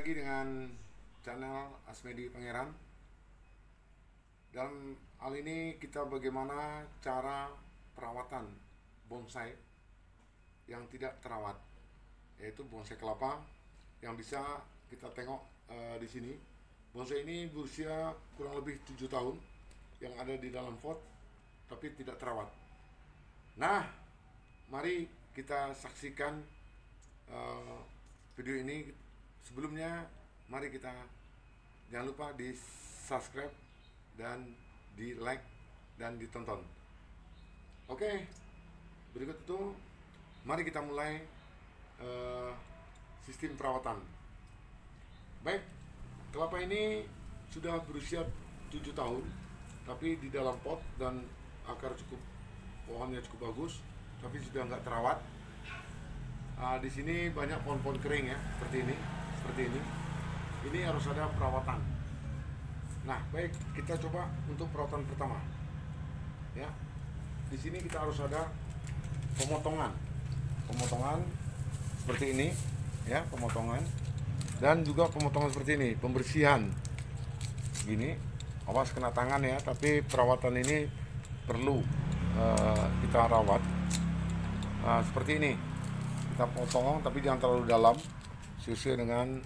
lagi dengan channel Asmedi Pangeran. Dalam hal ini kita bagaimana cara perawatan bonsai yang tidak terawat, yaitu bonsai kelapa yang bisa kita tengok di sini. Bonsai ini berusia kurang lebih 7 tahun yang ada di dalam pot tapi tidak terawat. Nah, mari kita saksikan video ini. Sebelumnya, mari kita jangan lupa di subscribe dan di like dan ditonton. Oke, berikut itu mari kita mulai sistem perawatan. Baik, kelapa ini sudah berusia 7 tahun tapi di dalam pot dan pohonnya cukup bagus, tapi sudah nggak terawat. Di sini banyak pohon-pohon kering ya, seperti ini. Ini harus ada perawatan. Nah, baik, kita coba untuk perawatan pertama. Ya, di sini kita harus ada pemotongan seperti ini, ya, pemotongan, dan juga pemotongan seperti ini, pembersihan. Gini, awas kena tangan ya, tapi perawatan ini perlu kita rawat. Seperti ini, kita potong, tapi jangan terlalu dalam, sesuai dengan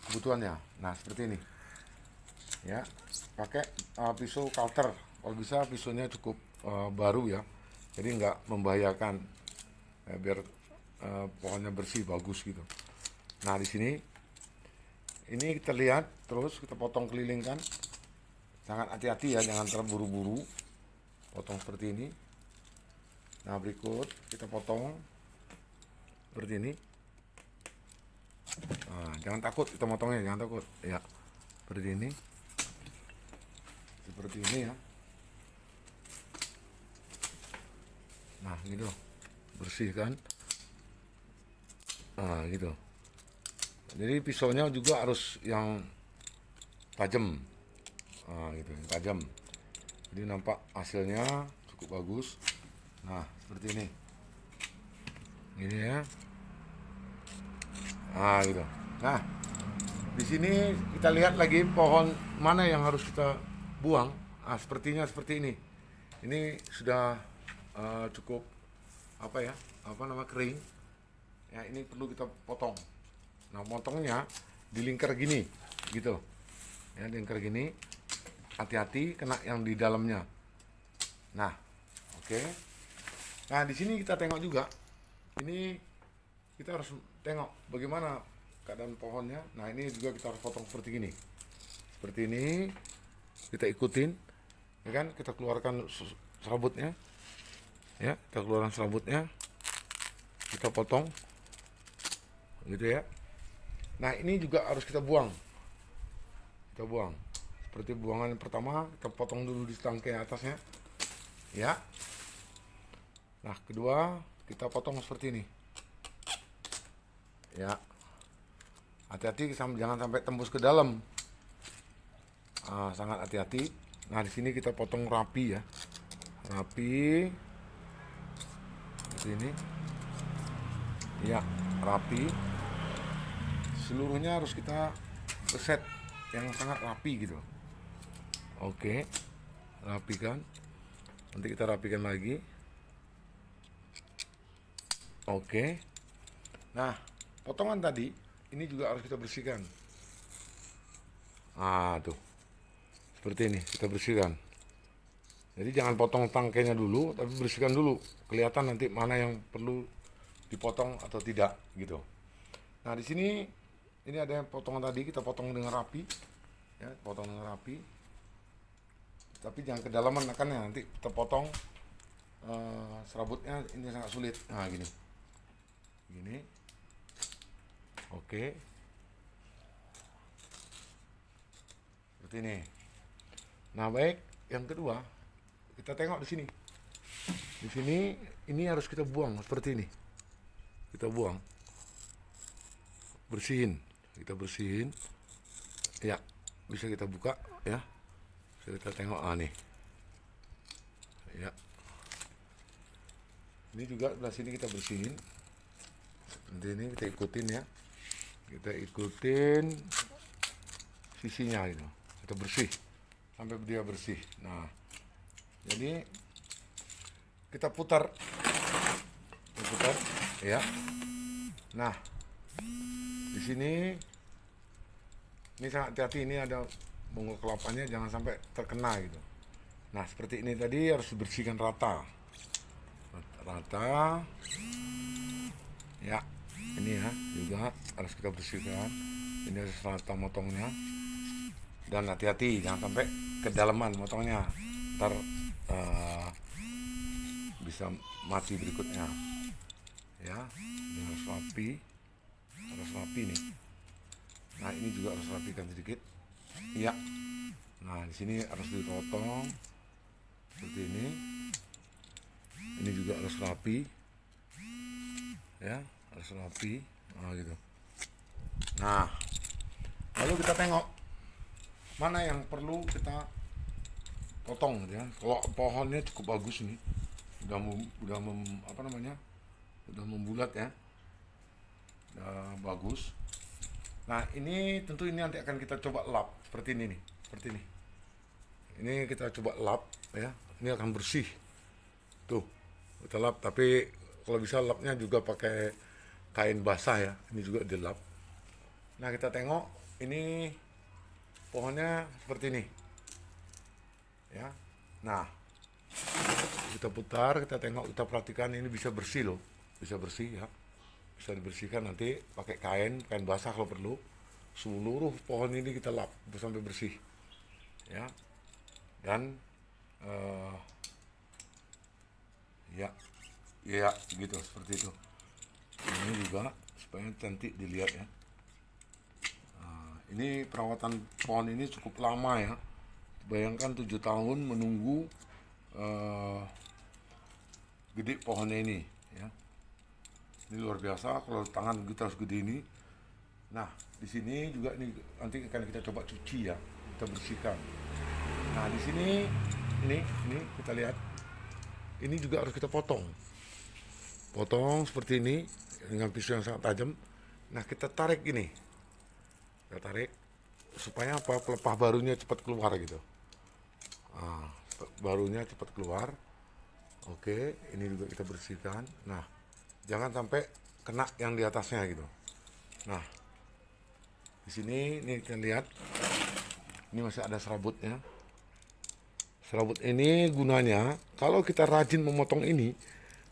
kebutuhannya. Nah, seperti ini ya, pakai pisau cutter, kalau bisa pisaunya cukup baru ya, jadi nggak membahayakan ya, biar pohonnya bersih bagus gitu. Nah, di sini ini kita lihat, terus kita potong keliling kan, sangat hati-hati ya, jangan terburu-buru potong seperti ini. Nah, berikut kita potong seperti ini. Nah, jangan takut kita motongnya, jangan takut ya, seperti ini ya. Nah, gitu, bersihkan. Nah, gitu. Jadi pisaunya juga harus yang tajam. Nah, gitu, yang tajam. Jadi nampak hasilnya cukup bagus. Nah, seperti ini. Ini ya. Nah, gitu. Nah, di sini kita lihat lagi pohon mana yang harus kita buang. Sepertinya seperti ini. Ini sudah cukup kering. Ya, ini perlu kita potong. Nah, potongnya di lingkar gini, gitu. Ya, di lingkar gini. Hati-hati kena yang di dalamnya. Nah, oke. Nah, di sini kita tengok juga. Ini kita harus tengok bagaimana keadaan pohonnya. Nah, ini juga kita harus potong seperti ini. Seperti ini, kita ikutin, ya kan? Kita keluarkan serabutnya, ya. Kita keluarkan serabutnya, kita potong, gitu ya. Nah, ini juga harus kita buang. Kita buang. Seperti buangan yang pertama, kita potong dulu di tangkai atasnya, ya. Nah, kedua kita potong seperti ini. Ya, hati-hati jangan sampai tembus ke dalam. Sangat hati-hati. Nah, di sini kita potong rapi ya, rapi seperti ini. Ya, rapi. Seluruhnya harus kita set yang sangat rapi gitu. Oke, rapikan. Nanti kita rapikan lagi. Oke. Nah, potongan tadi ini juga harus kita bersihkan. Tuh, seperti ini kita bersihkan. Jadi jangan potong tangkainya dulu, tapi bersihkan dulu. Kelihatan nanti mana yang perlu dipotong atau tidak gitu. Nah, di sini ini ada yang potongan tadi kita potong dengan rapi, ya, potong dengan rapi. Tapi jangan kedalaman, kan ya, nanti kita potong serabutnya ini sangat sulit. Nah, gini. Oke, seperti ini. Nah, baik, yang kedua kita tengok di sini. Di sini ini harus kita buang seperti ini. Kita buang, kita bersihin. Ya, bisa kita buka ya. Bisa kita tengok nih. Ya. Ini juga sebelah sini kita bersihin. Nanti ini kita ikutin ya, kita ikutin sisinya gitu, kita bersih sampai dia bersih. Nah, jadi kita putar ya. Nah, di sini ini sangat hati-hati, ini ada bonggol kelapanya jangan sampai terkena gitu. Nah, seperti ini tadi harus dibersihkan rata ya. Ini ya juga harus kita bersihkan, ini harus rata motongnya, dan hati-hati jangan sampai kedalaman motongnya, ntar bisa mati berikutnya ya. Ini harus rapi nih. Nah, ini juga harus rapikan sedikit ya. Nah, di sini harus dipotong seperti ini. Ini juga harus rapi ya, harus rapi. Nah, gitu. Nah, lalu kita tengok mana yang perlu kita potong gitu ya. Kalau pohonnya cukup bagus nih, udah membulat ya, udah bagus. Nah, ini tentu ini nanti akan kita coba lap seperti ini nih, seperti ini. Ini kita coba lap ya, ini akan bersih tuh, kita lap. Tapi kalau bisa lapnya juga pakai kain basah ya, ini juga dilap. Nah, kita tengok ini pohonnya seperti ini ya. Nah, kita putar, kita tengok, kita perhatikan ini bisa bersih loh, bisa bersih ya, bisa dibersihkan. Nanti pakai kain basah kalau perlu. Seluruh pohon ini kita lap sampai bersih ya. Dan ya gitu, seperti itu. Ini juga supaya cantik dilihat ya. Ini perawatan pohon ini cukup lama ya. Bayangkan 7 tahun menunggu gede pohonnya ini ya. Ini luar biasa kalau tangan kita segede ini. Nah, di sini juga ini nanti akan kita coba cuci ya, kita bersihkan. Nah, di sini ini kita lihat. Ini juga harus kita potong seperti ini dengan pisau yang sangat tajam. Nah, kita tarik gini, kita tarik supaya apa, pelepah barunya cepat keluar gitu. Nah, barunya cepat keluar. Oke, ini juga kita bersihkan. Nah, jangan sampai kena yang di atasnya gitu. Nah, di sini ini kita lihat, ini masih ada serabutnya. Serabut ini gunanya kalau kita rajin memotong ini,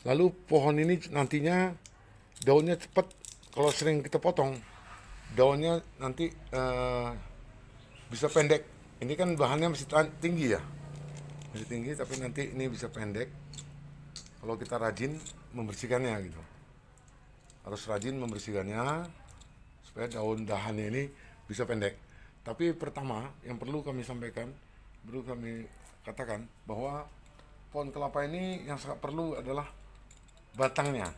lalu pohon ini nantinya daunnya cepat. Kalau sering kita potong, daunnya nanti bisa pendek. Ini kan bahannya masih tinggi ya, masih tinggi, tapi nanti ini bisa pendek kalau kita rajin membersihkannya gitu. Harus rajin membersihkannya supaya daun dahannya ini bisa pendek. Tapi pertama yang perlu kami sampaikan, perlu kami katakan bahwa pohon kelapa ini yang sangat perlu adalah batangnya.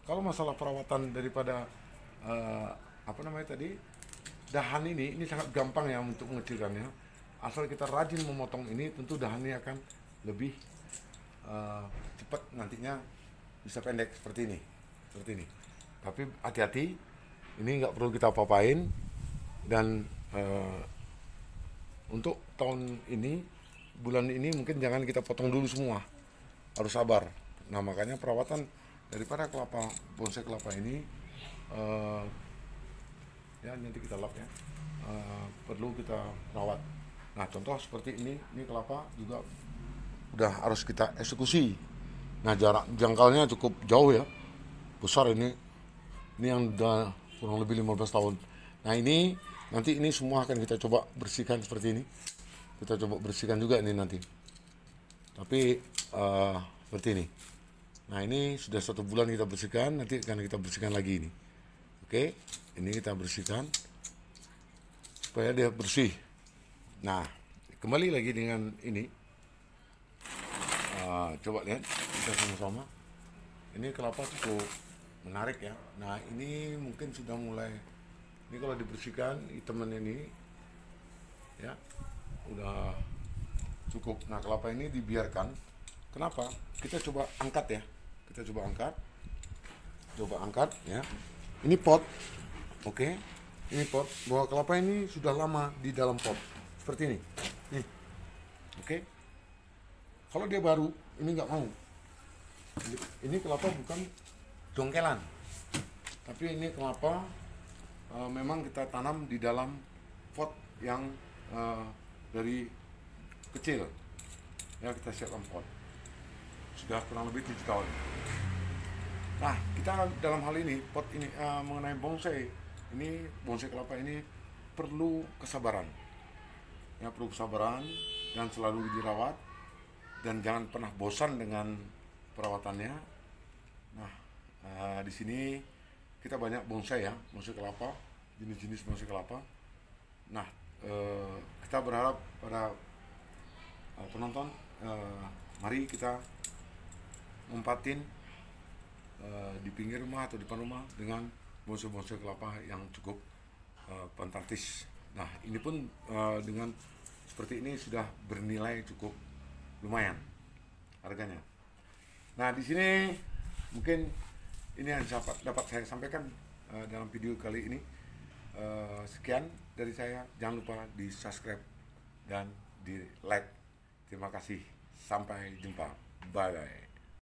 Kalau masalah perawatan daripada dahan ini sangat gampang ya untuk mengecilkannya. Asal kita rajin memotong ini, tentu dahannya akan lebih cepat nantinya bisa pendek seperti ini. Tapi hati-hati, ini nggak perlu kita apa-apain. Dan untuk tahun ini, bulan ini mungkin jangan kita potong dulu semua, harus sabar. Nah, makanya perawatan daripada bonsai kelapa ini ya nanti kita lap ya, perlu kita rawat. Nah, contoh seperti ini kelapa juga udah harus kita eksekusi. Nah, jarak jangkalnya cukup jauh ya, besar ini yang udah kurang lebih 15 tahun. Nah, ini nanti ini semua akan kita coba bersihkan seperti ini. Kita coba bersihkan juga ini nanti. Tapi seperti ini. Nah, ini sudah 1 bulan kita bersihkan, nanti akan kita bersihkan lagi ini. Oke, ini kita bersihkan supaya dia bersih. Nah, kembali lagi dengan ini. Coba lihat kita sama-sama. Ini kelapa cukup menarik ya. Nah, ini mungkin sudah mulai, ini kalau dibersihkan hitaman ini ya udah cukup. Nah, kelapa ini dibiarkan. Kenapa? Kita coba angkat ya. Kita coba angkat. coba angkat ya. Ini pot, oke. Ini pot. Buah kelapa ini sudah lama di dalam pot, seperti ini. Nih, oke. Kalau dia baru, ini nggak mau. Ini kelapa bukan dongkelan, tapi ini kelapa memang kita tanam di dalam pot yang dari kecil. Ya, kita siapkan pot. Sudah kurang lebih 7 tahun. Nah, kita dalam hal ini, pot ini mengenai bonsai, ini bonsai kelapa ini perlu kesabaran. Ya, perlu kesabaran dan selalu dirawat dan jangan pernah bosan dengan perawatannya. Nah, di sini kita banyak bonsai ya, bonsai kelapa, jenis-jenis bonsai kelapa. Nah, kita berharap pada penonton, mari kita mempatin di pinggir rumah atau di depan rumah dengan bonsai-bonsai kelapa yang cukup fantastis. Nah, ini pun dengan seperti ini sudah bernilai cukup lumayan harganya. Nah, di sini mungkin ini yang dapat saya sampaikan dalam video kali ini. Sekian dari saya. Jangan lupa di subscribe dan di like. Terima kasih. Sampai jumpa. Bye bye.